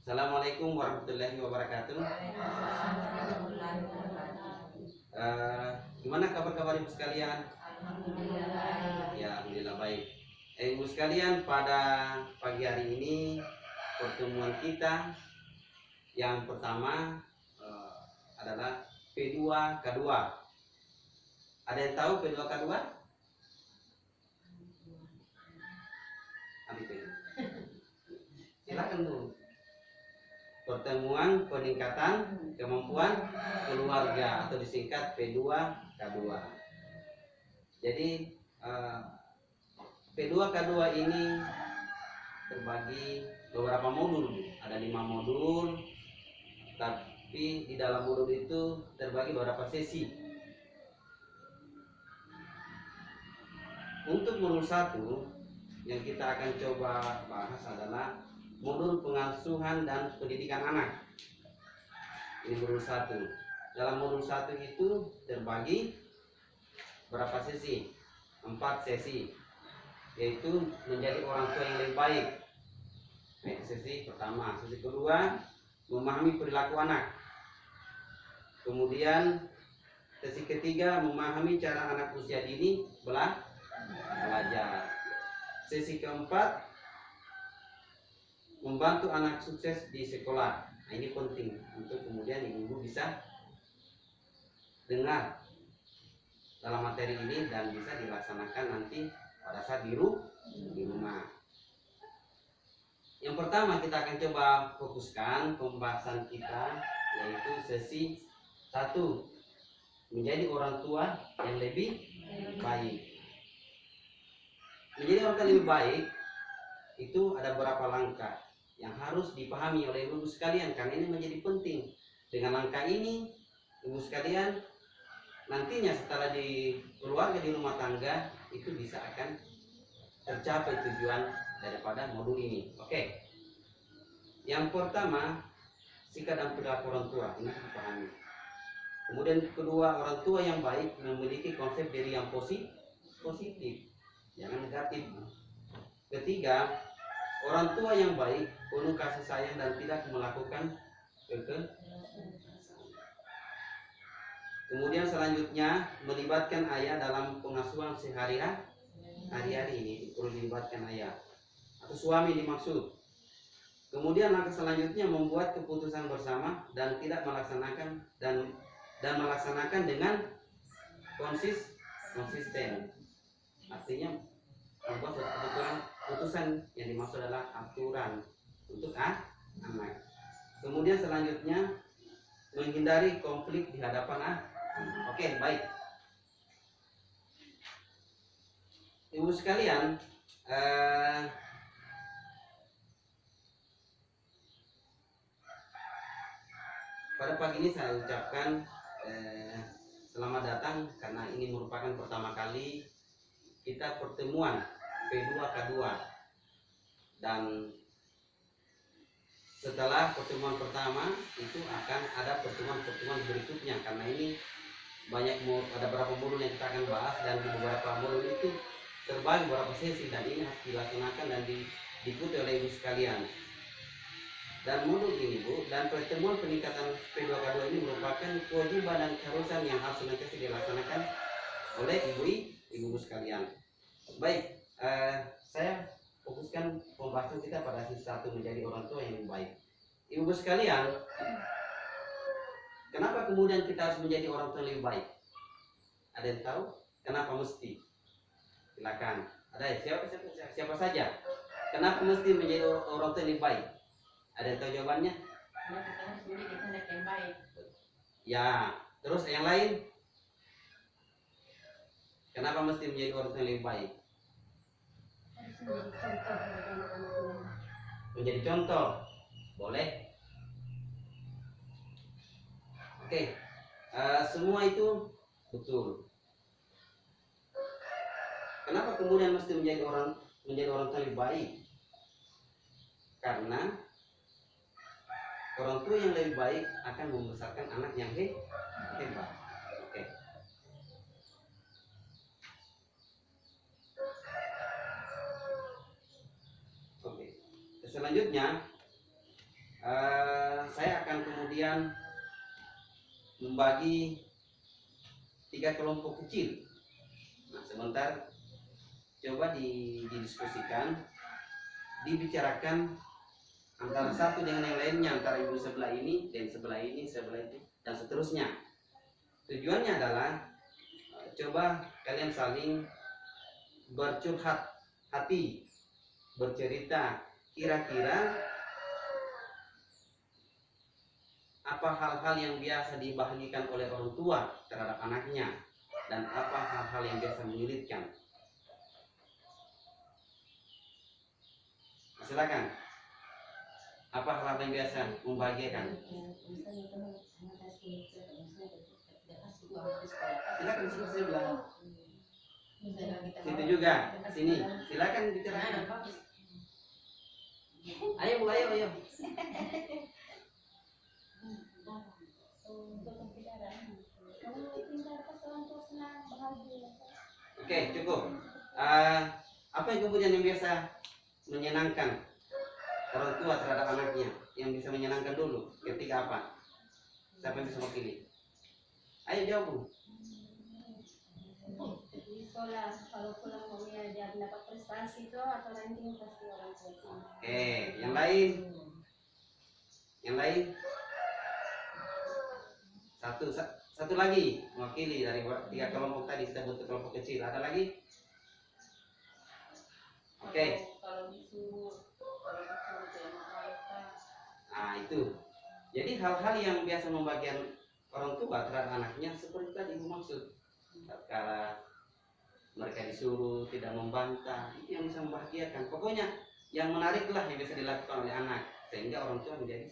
Assalamualaikum warahmatullahi wabarakatuh. Gimana kabar-kabar ibu sekalian? Ya, alhamdulillah baik. Ibu sekalian, pada pagi hari ini pertemuan kita yang pertama adalah P2K2. Ada yang tahu P2K2? Silakan dulu. Pertemuan peningkatan kemampuan keluarga atau disingkat P2K2. Jadi P2K2 ini terbagi beberapa modul, ada 5 modul, tapi di dalam modul itu terbagi beberapa sesi. Untuk modul 1 yang kita akan coba bahas adalah modul pengasuhan dan pendidikan anak. Ini modul 1. Dalam modul 1 itu terbagi berapa sesi? 4 sesi, yaitu menjadi orang tua yang lebih baik. Sesi pertama. Sesi kedua, memahami perilaku anak. Kemudian sesi ketiga, memahami cara anak usia dini belajar. Sesi keempat, membantu anak sukses di sekolah. Nah, ini penting untuk kemudian ibu bisa dengar dalam materi ini dan bisa dilaksanakan nanti pada saat di rumah. Yang pertama kita akan coba fokuskan pembahasan kita, yaitu sesi 1, menjadi orang tua yang lebih baik. Menjadi orang tua yang lebih baik itu ada beberapa langkah yang harus dipahami oleh ibu sekalian, karena ini menjadi penting. Dengan langkah ini ibu sekalian nantinya setelah di keluarga, di rumah tangga, itu bisa akan tercapai tujuan daripada modul ini. Oke. Yang pertama, sikap dan perilaku orang tua ini dipahami. Kemudian kedua, orang tua yang baik memiliki konsep diri yang positif, jangan negatif. Ketiga, orang tua yang baik penuh kasih sayang dan tidak melakukan kekerasan. Kemudian selanjutnya, melibatkan ayah dalam pengasuhan sehari-hari. Ini perlu dilibatkan ayah atau suami dimaksud. Kemudian langkah selanjutnya, membuat keputusan bersama dan tidak melaksanakan dan melaksanakan dengan konsisten. Artinya membuat keputusan yang dimaksud adalah aturan untuk anak. Kemudian selanjutnya, menghindari konflik di hadapan anak. Oke, baik. Ibu sekalian, pada pagi ini saya ucapkan selamat datang, karena ini merupakan pertama kali kita pertemuan P2K2, dan setelah pertemuan pertama itu akan ada pertemuan berikutnya, karena ini ada beberapa modul yang kita akan bahas, dan di beberapa modul itu terbagi beberapa sesi, dan ini harus dilaksanakan dan diikuti oleh ibu sekalian. Dan modul ini Bu, dan pertemuan peningkatan P2K2 ini merupakan kewajiban dan keharusan yang harus senantiasa dilaksanakan oleh ibu sekalian. Baik, saya fokuskan pembahasan kita pada sisi 1, menjadi orang tua yang baik. Ibu sekalian, kenapa kemudian kita harus menjadi orang tua yang lebih baik? Ada yang tahu kenapa mesti? Silakan. Ada siapa saja? Kenapa mesti menjadi orang tua yang lebih baik? Ada yang tahu jawabannya? Karena kita harus menjadi anak yang baik. Ya, terus yang lain? Kenapa mesti menjadi orang tua yang lebih baik? Menjadi contoh. Boleh? Oke. Semua itu betul. Kenapa kemudian mesti menjadi orang tua yang lebih baik? Karena orang tua yang lebih baik akan membesarkan anak yang hebat. Oke. Selanjutnya, saya akan kemudian membagi 3 kelompok kecil. Nah, sebentar coba didiskusikan, dibicarakan antara satu dengan yang lainnya, antara ibu sebelah ini dan sebelah ini, sebelah itu, dan seterusnya. Tujuannya adalah coba kalian saling bercurhat hati, bercerita, kira-kira apa hal-hal yang biasa dibahagikan oleh orang tua terhadap anaknya, dan apa hal-hal yang biasa menyulitkan. Silakan. Apa hal-hal yang biasa membahagiakan? Silakan di sebelah. Situ juga. Sini. Silakan bicara. Ayo Bu, ayo. Oke, cukup. Apa yang kemudian yang biasa menyenangkan orang tua terhadap anaknya, yang bisa menyenangkan dulu ketika apa? Siapa yang bisa mewakili? Ayo jawab Bu. Di sekolah kalau pulang mau dia dapat prestasi itu atau ranking pasti orang tua. Oke, yang lain? Yang lain? Satu lagi mewakili dari 3 kelompok tadi, kita butuh kelompok kecil. Ada lagi? Oke. Kalau disuruh Nah itu. Jadi hal-hal yang biasa membagikan orang tua terhadap anaknya seperti tadi Ibu maksud. Tatkala mereka disuruh tidak membantah, itu yang bisa membahagiakan. Pokoknya yang menariklah yang bisa dilakukan oleh anak sehingga orang tua menjadi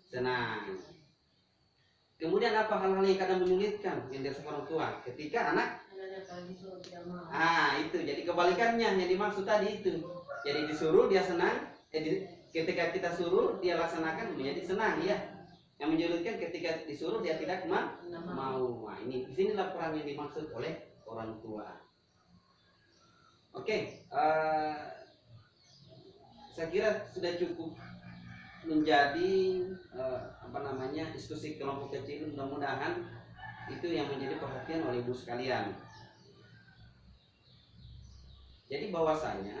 senang. Kemudian apa hal-hal yang kadang menyulitkan yang dirasakan orang tua ketika anak itu jadi kebalikannya yang dimaksud tadi itu. Jadi disuruh dia senang, ketika kita suruh dia laksanakan menjadi senang ya. Yang menyulitkan ketika disuruh dia tidak mau. Nah, ini disinilah peran yang dimaksud oleh orang tua. Oke, saya kira sudah cukup menjadi diskusi kelompok kecil. Mudah-mudahan itu yang menjadi perhatian oleh ibu sekalian. Jadi bahwasanya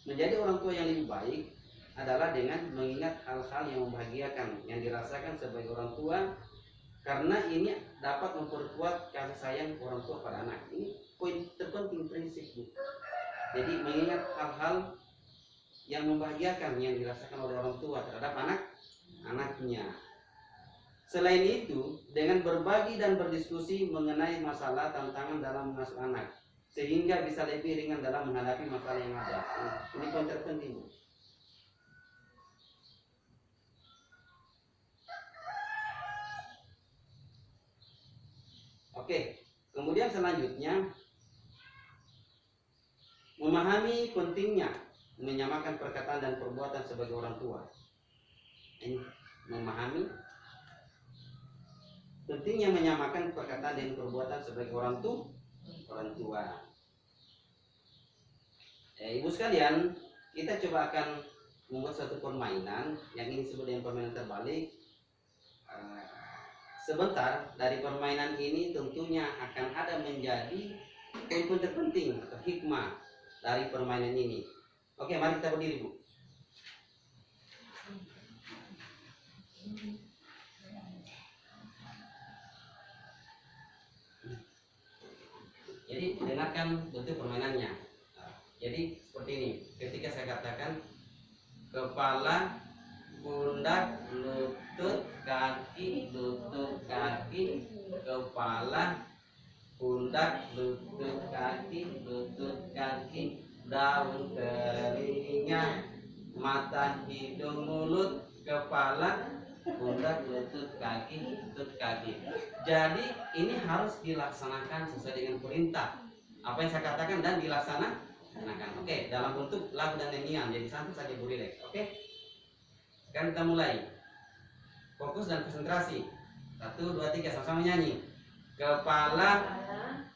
menjadi orang tua yang lebih baik adalah dengan mengingat hal-hal yang membahagiakan yang dirasakan sebagai orang tua, karena ini dapat memperkuat kasih sayang orang tua pada anak. Ini poin terpenting, prinsip. Jadi mengingat hal-hal yang membahagiakan yang dirasakan oleh orang tua terhadap anaknya. Selain itu, dengan berbagi dan berdiskusi mengenai masalah tantangan dalam mengasuh anak, sehingga bisa lebih ringan dalam menghadapi masalah yang ada. Ini poin terpenting. Oke, kemudian selanjutnya memahami pentingnya menyamakan perkataan dan perbuatan sebagai orang tua. Ini memahami pentingnya menyamakan perkataan dan perbuatan sebagai orang tua. Ibu sekalian, kita coba akan membuat suatu permainan yang ini disebut dengan permainan terbalik. Sebentar dari permainan ini tentunya akan ada menjadi poin-poin terpenting atau hikmah dari permainan ini. Oke, mari kita berdiri Bu. Jadi dengarkan bentuk permainannya. Jadi seperti ini. Ketika saya katakan kepala, pundak, lutut, kaki, kepala, pundak, lutut, kaki, daun, telinga, mata, hidung, mulut, kepala, pundak, lutut, kaki. Jadi ini harus dilaksanakan sesuai dengan perintah. Apa yang saya katakan dan dilaksanakan. Oke, dalam bentuk lagu dan nyanyian. Jadi santai saja Bu, relax. Oke. Sekarang kita mulai. Fokus dan konsentrasi. 1, 2, 3, sama-sama nyanyi. Kepala,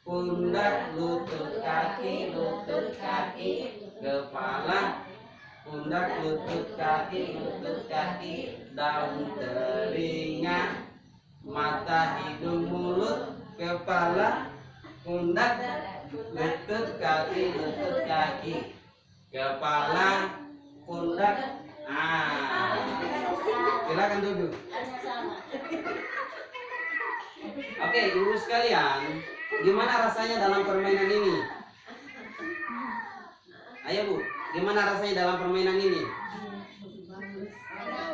pundak, lutut, kaki. Kepala, pundak, lutut kaki, daun telinga, mata, hidung, mulut, kepala, pundak, lutut kaki, kepala, pundak. Silakan duduk. Oke, ibu sekalian, gimana rasanya dalam permainan ini? Ayo bu, gimana rasanya dalam permainan ini?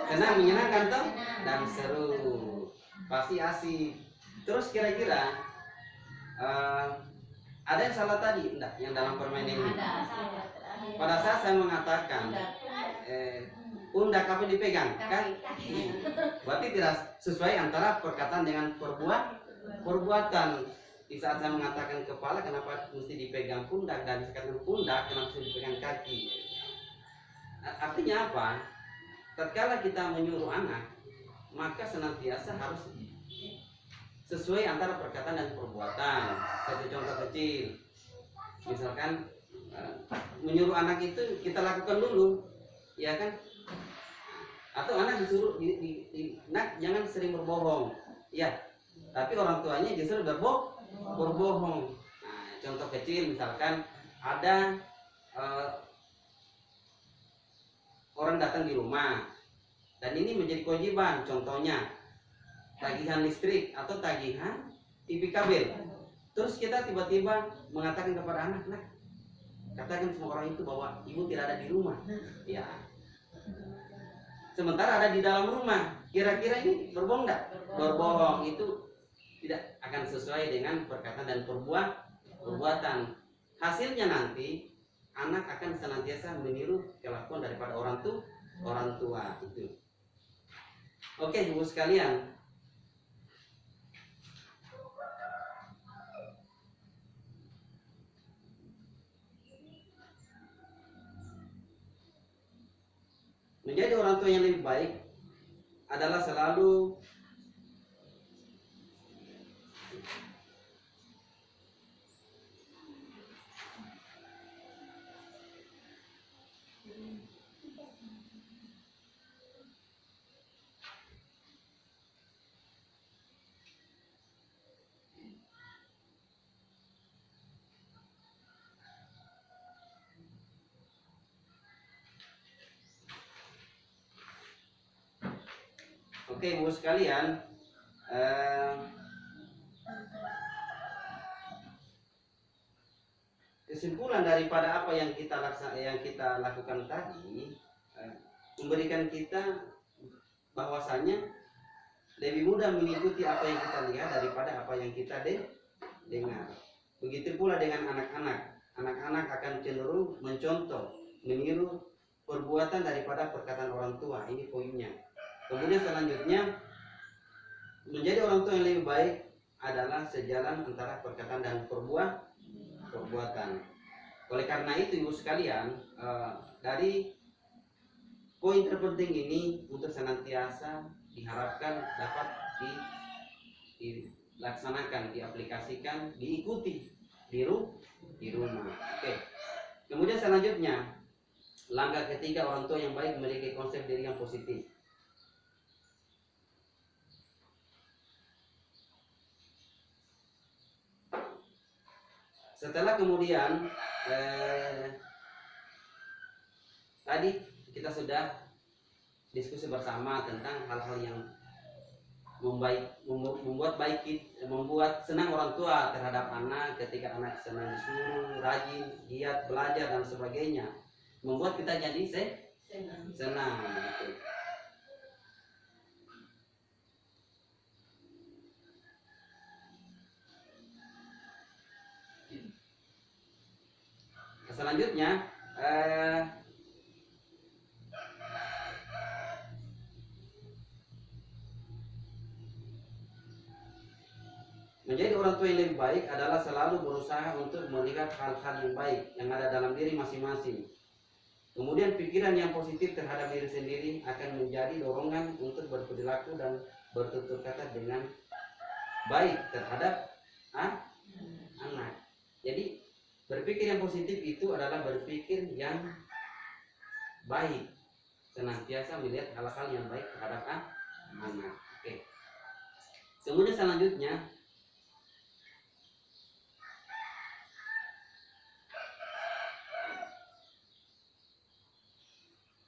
Senang, menyenangkan toh? Dan seru, pasti asik. Terus kira-kira ada yang salah tadi enggak yang dalam permainan ini? Pada saat saya mengatakan pundak apa dipegang kan? Berarti tidak sesuai antara perkataan dengan perbuatan. Di saat saya mengatakan kepala, kenapa mesti dipegang pundak, dan sekarang pundak kenapa mesti dipegang kaki? Artinya apa? Tatkala kita menyuruh anak, maka senantiasa harus sesuai antara perkataan dan perbuatan. Satu contoh kecil, misalkan menyuruh anak itu kita lakukan dulu, ya kan? Atau anak disuruh nak jangan sering berbohong, ya. Tapi orang tuanya justru berbohong. Nah, contoh kecil misalkan ada orang datang di rumah dan ini menjadi kewajiban, contohnya tagihan listrik atau tagihan TV kabel. Terus kita tiba-tiba mengatakan kepada anak, nak, katakan semua orang itu bahwa ibu tidak ada di rumah, ya. Sementara ada di dalam rumah. Kira-kira ini berbohong enggak? Berbohong. Itu tidak akan sesuai dengan perkataan dan perbuatan. Hasilnya nanti anak akan senantiasa meniru kelakuan daripada orang tua itu. Oke, ibu sekalian. Menjadi orang tua yang lebih baik adalah selalu Oke, ibu sekalian, kesimpulan daripada apa yang kita lakukan tadi memberikan kita bahwasanya lebih mudah mengikuti apa yang kita lihat daripada apa yang kita dengar. Begitu pula dengan anak-anak. Anak-anak akan cenderung mencontoh, meniru perbuatan daripada perkataan orang tua. Ini poinnya. Kemudian selanjutnya, menjadi orang tua yang lebih baik adalah sejalan antara perkataan dan perbuatan. Oleh karena itu ibu sekalian, dari poin terpenting ini untuk senantiasa diharapkan dapat dilaksanakan, diaplikasikan, diikuti di rumah. Oke. Kemudian selanjutnya, langkah ketiga, orang tua yang baik memiliki konsep diri yang positif. Setelah kemudian tadi kita sudah diskusi bersama tentang hal-hal yang membuat senang orang tua terhadap anak, ketika anak senang disuruh, rajin, giat belajar dan sebagainya, membuat kita jadi senang gitu. Selanjutnya menjadi orang tua yang lebih baik adalah selalu berusaha untuk melihat hal-hal yang baik yang ada dalam diri masing-masing. Kemudian pikiran yang positif terhadap diri sendiri akan menjadi dorongan untuk berperilaku dan bertutur kata dengan baik terhadap anak. Jadi berpikir yang positif itu adalah berpikir yang baik, senantiasa melihat hal-hal yang baik terhadap anak. Oke. Kemudian selanjutnya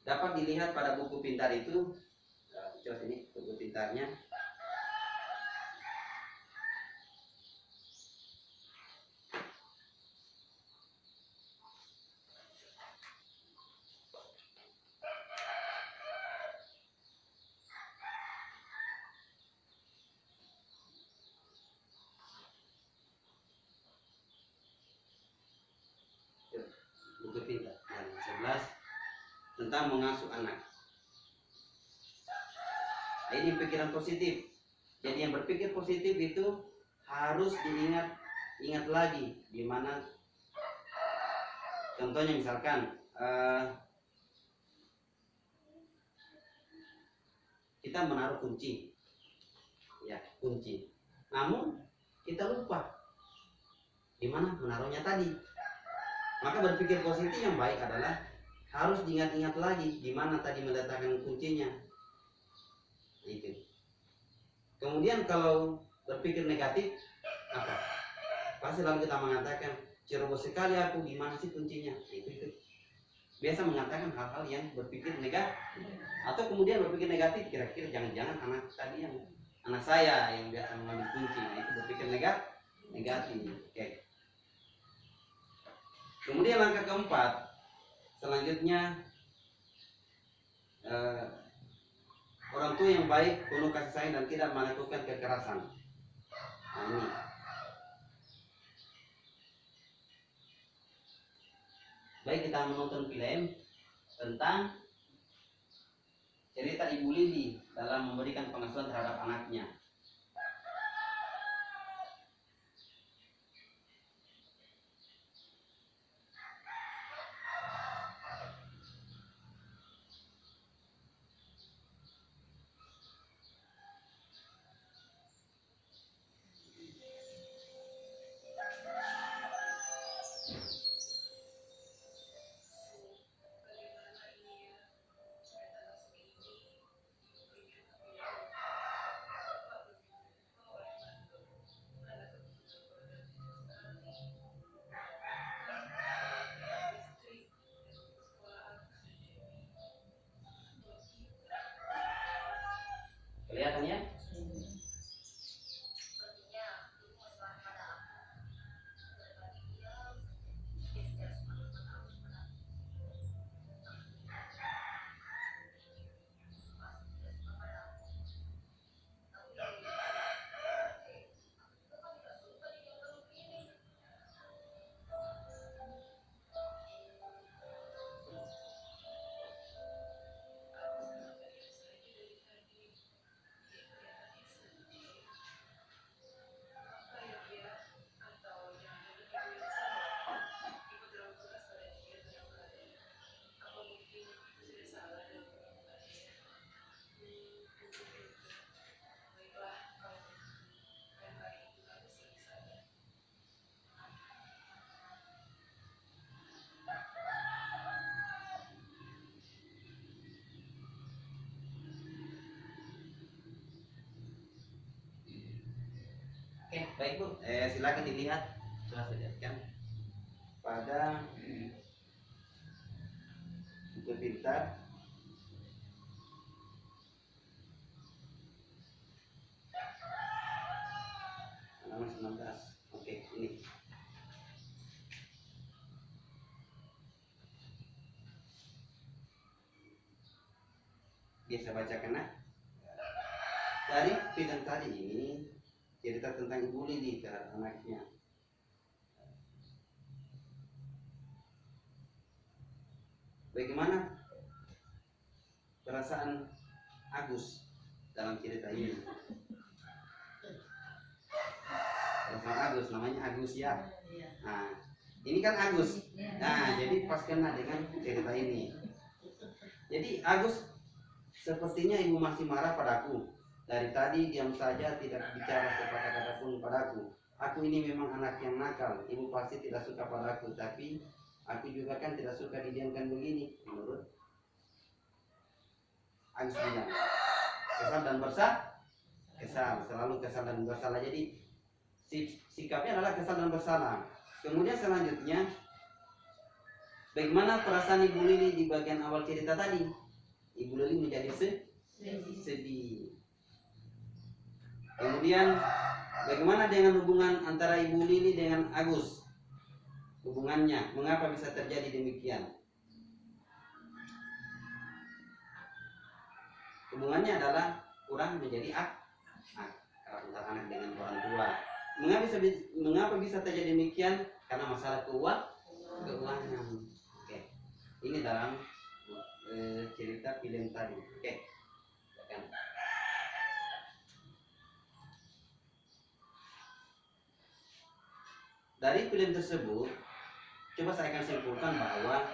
dapat dilihat pada buku pintar itu, coba ini buku pintarnya. Buku pintar yang 11 tentang mengasuh anak. Nah, ini pikiran positif. Jadi yang berpikir positif itu harus ingat lagi di mana, contohnya misalkan kita menaruh kunci, ya kunci. Namun kita lupa di mana menaruhnya tadi. Maka berpikir positif yang baik adalah harus diingat-ingat lagi di mana tadi meletakkan kuncinya. Itu. Kemudian kalau berpikir negatif, apa? Pasti lalu kita mengatakan, ceroboh sekali aku, di mana sih kuncinya? Itu. Biasa mengatakan hal-hal yang berpikir negatif. Atau kemudian berpikir negatif, kira-kira jangan-jangan anak saya yang biasa mengambil kunci. Nah, itu berpikir negatif. Oke. Kemudian langkah keempat, selanjutnya orang tua yang baik, penuh kasih sayang dan tidak melakukan kekerasan. Nah, ini. Baik, kita menonton film tentang cerita Ibu Lili dalam memberikan pengasuhan terhadap anaknya. Kelihatan ya? Oke, baik Bu. Silakan dilihat. Coba saya lihatkan pada buku pintar halaman 19. Oke, ini. Biasa bacakan nah. Dari film tadi ini cerita tentang Ibu Lili terhadap anaknya. Bagaimana perasaan Agus dalam cerita ini? Perasaan Agus, namanya Agus ya. Nah, ini kan Agus. Nah, jadi pas kena dengan cerita ini. Jadi Agus, sepertinya ibu masih marah padaku. Dari tadi diam saja, tidak bicara sepatah kata pun padaku. Aku ini memang anak yang nakal. Ibu pasti tidak suka padaku, tapi aku juga kan tidak suka didiamkan begini. Menurut Agus bilang kesal dan bersalah, kesal, selalu kesal dan bersalah. Jadi sikapnya adalah kesal dan bersalah. Kemudian selanjutnya, bagaimana perasaan Ibu Lili di bagian awal cerita tadi? Ibu Lili menjadi sedih. Kemudian bagaimana dengan hubungan antara Ibu Lili dengan Agus? Hubungannya, mengapa bisa terjadi demikian? Hubungannya adalah kurang menjadi antara anak dengan orang tua. Mengapa bisa terjadi demikian? Karena masalah keuangan. Oke. Ini dalam cerita film tadi. Oke. Silakan. Dari film tersebut, coba saya akan simpulkan bahwa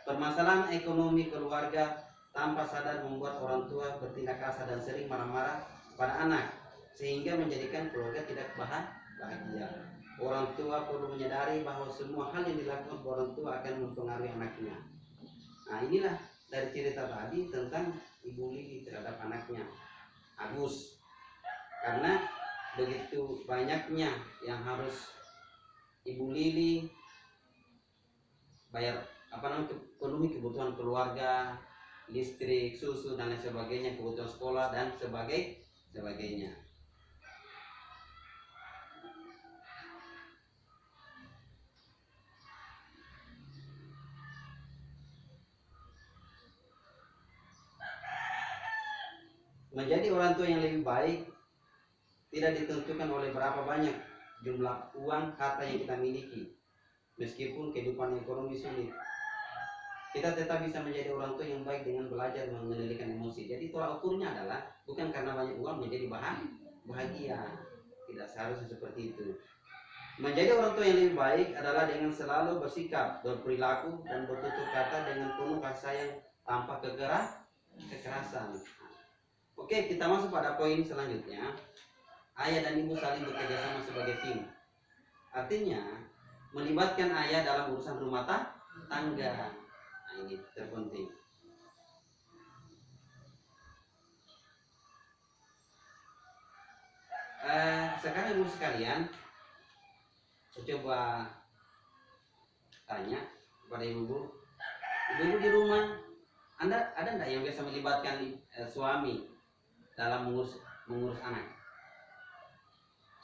permasalahan ekonomi keluarga tanpa sadar membuat orang tua bertindak kasar dan sering marah-marah pada anak, sehingga menjadikan keluarga tidak bahagia. Orang tua perlu menyadari bahwa semua hal yang dilakukan orang tua akan mempengaruhi anaknya. Nah, inilah dari cerita tadi tentang Ibu Lili terhadap anaknya Agus. Karena begitu banyaknya yang harus Ibu Lili bayar penuhi kebutuhan keluarga, listrik, susu dan lain sebagainya, kebutuhan sekolah dan sebagainya. Menjadi orang tua yang lebih baik tidak ditentukan oleh berapa banyak jumlah uang harta yang kita miliki. Meskipun kehidupan ekonomi sulit, kita tetap bisa menjadi orang tua yang baik dengan belajar mengendalikan emosi. Jadi tolak ukurnya adalah bukan karena banyak uang menjadi bahagia. Tidak seharusnya seperti itu. Menjadi orang tua yang lebih baik adalah dengan selalu bersikap, berperilaku dan bertutur kata dengan penuh kasih sayang tanpa kekerasan. Oke, kita masuk pada poin selanjutnya. Ayah dan ibu saling bekerja sama sebagai tim. Artinya melibatkan ayah dalam urusan rumah tangga. Nah, ini terpenting. Sekarang ibu sekalian, saya coba tanya kepada ibu-ibu di rumah, Anda ada enggak yang biasa melibatkan suami dalam mengurus anak?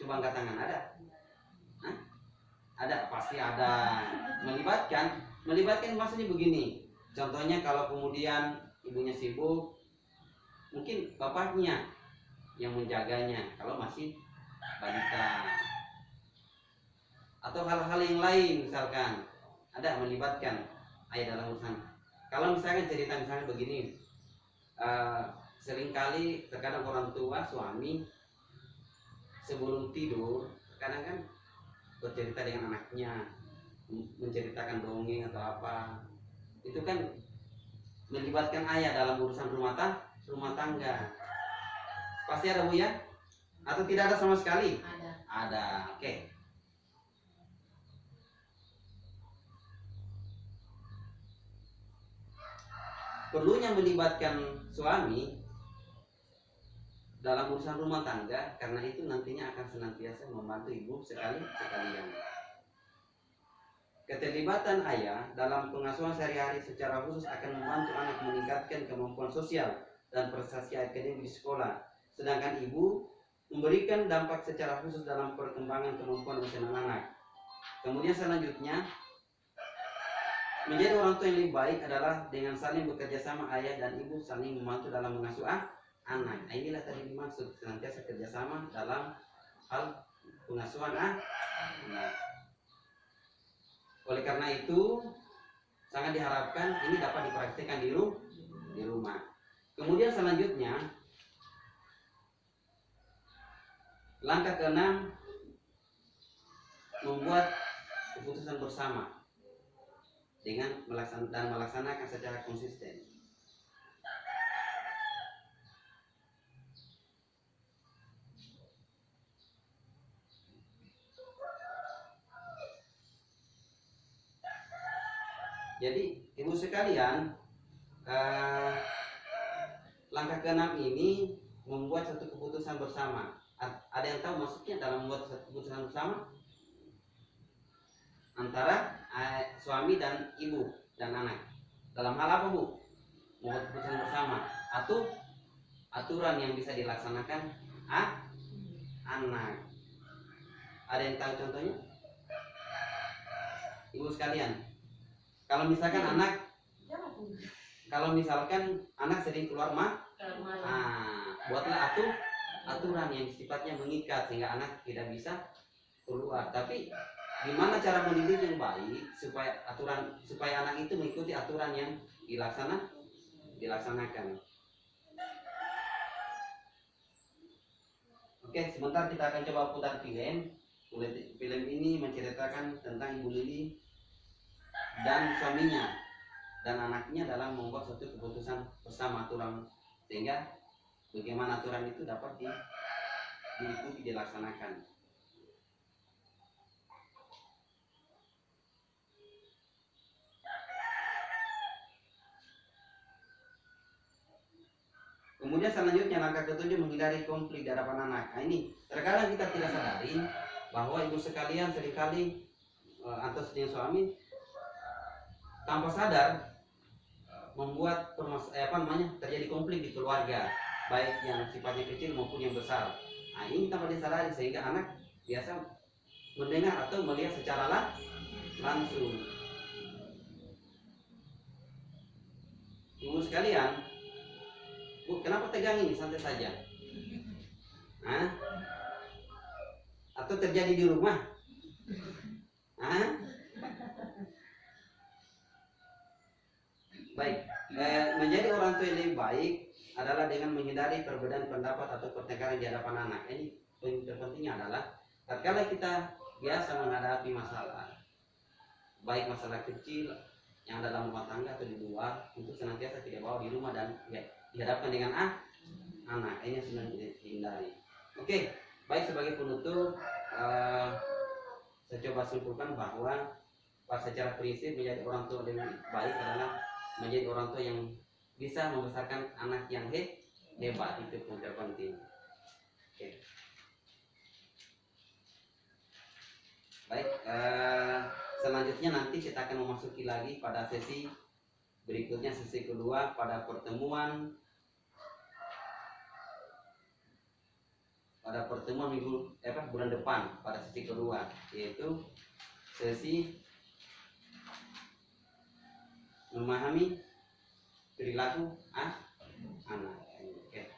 Coba angkat tangan, ada? Hah? Ada, pasti ada. Melibatkan maksudnya begini. Contohnya kalau kemudian ibunya sibuk, mungkin bapaknya yang menjaganya kalau masih balita. Atau hal-hal yang lain misalkan. Ada melibatkan ayah dalam urusan. Kalau misalkan cerita misalnya begini, seringkali terkadang orang tua, suami sebelum tidur kadang kan bercerita dengan anaknya, menceritakan dongeng atau apa, itu kan melibatkan ayah dalam urusan rumah tangga. Pasti ada, Bu, ya? Atau tidak ada sama sekali? Ada. Oke. Perlunya melibatkan suami dalam urusan rumah tangga karena itu nantinya akan senantiasa membantu ibu sekalian. Keterlibatan ayah dalam pengasuhan sehari-hari secara khusus akan membantu anak meningkatkan kemampuan sosial dan prestasi akademik di sekolah, sedangkan ibu memberikan dampak secara khusus dalam perkembangan kemampuan emosional anak. Kemudian selanjutnya, menjadi orang tua yang lebih baik adalah dengan saling bekerja sama ayah dan ibu saling membantu dalam mengasuh anak. Inilah tadi dimaksud senantiasa kerjasama dalam hal pengasuhan anak. Oleh karena itu sangat diharapkan ini dapat dipraktikkan di rumah. Kemudian selanjutnya langkah ke-6, membuat keputusan bersama dengan melaksanakan secara konsisten. Jadi ibu sekalian, langkah keenam ini membuat satu keputusan bersama. Ada yang tahu maksudnya dalam membuat satu keputusan bersama? Antara suami dan ibu dan anak. Dalam hal apa, Bu? Membuat keputusan bersama atau aturan yang bisa dilaksanakan anak. Ada yang tahu contohnya? Ibu sekalian, kalau misalkan anak sering keluar Kalau malam. buatlah aturan yang sifatnya mengikat sehingga anak tidak bisa keluar. Tapi gimana cara mendidik yang baik supaya anak itu mengikuti aturan yang dilaksanakan. Oke, sebentar kita akan coba putar film. Film ini menceritakan tentang Ibu Lili dan suaminya dan anaknya dalam membuat suatu keputusan bersama aturan, sehingga bagaimana aturan itu dapat diikuti, dilaksanakan. Kemudian selanjutnya langkah ketujuh, menghindari konflik di hadapan anak. Nah, ini terkadang kita tidak sadari bahwa ibu sekalian seringkali atau dengan suami tanpa sadar membuat terjadi konflik di keluarga, baik yang sifatnya kecil maupun yang besar. Nah, ini tanpa disadari sehingga anak biasa mendengar atau melihat secara langsung. Ibu sekalian, Bu, kenapa tegang ini? Santai saja. Atau terjadi di rumah? Baik, menjadi orang tua yang lebih baik adalah dengan menghindari perbedaan pendapat atau pertengkaran di hadapan anak. Ini poin terpentingnya adalah tatkala kita biasa menghadapi masalah, baik masalah kecil yang ada dalam rumah tangga atau di luar, untuk senantiasa tidak bawa di rumah dan dihadapkan dengan anak. Ini sudah dihindari. Oke, baik, sebagai penutup saya coba simpulkan bahwa secara prinsip menjadi orang tua yang baik adalah menjadi orang tua yang bisa membesarkan anak yang hebat. Itu pun terpenting. Oke. Baik, selanjutnya nanti kita akan memasuki lagi pada sesi berikutnya, sesi kedua pada pertemuan bulan depan, pada sesi kedua, yaitu sesi memahami perilaku anak. Oke.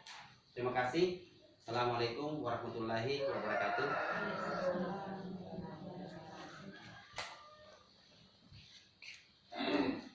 Terima kasih. Assalamualaikum warahmatullahi wabarakatuh.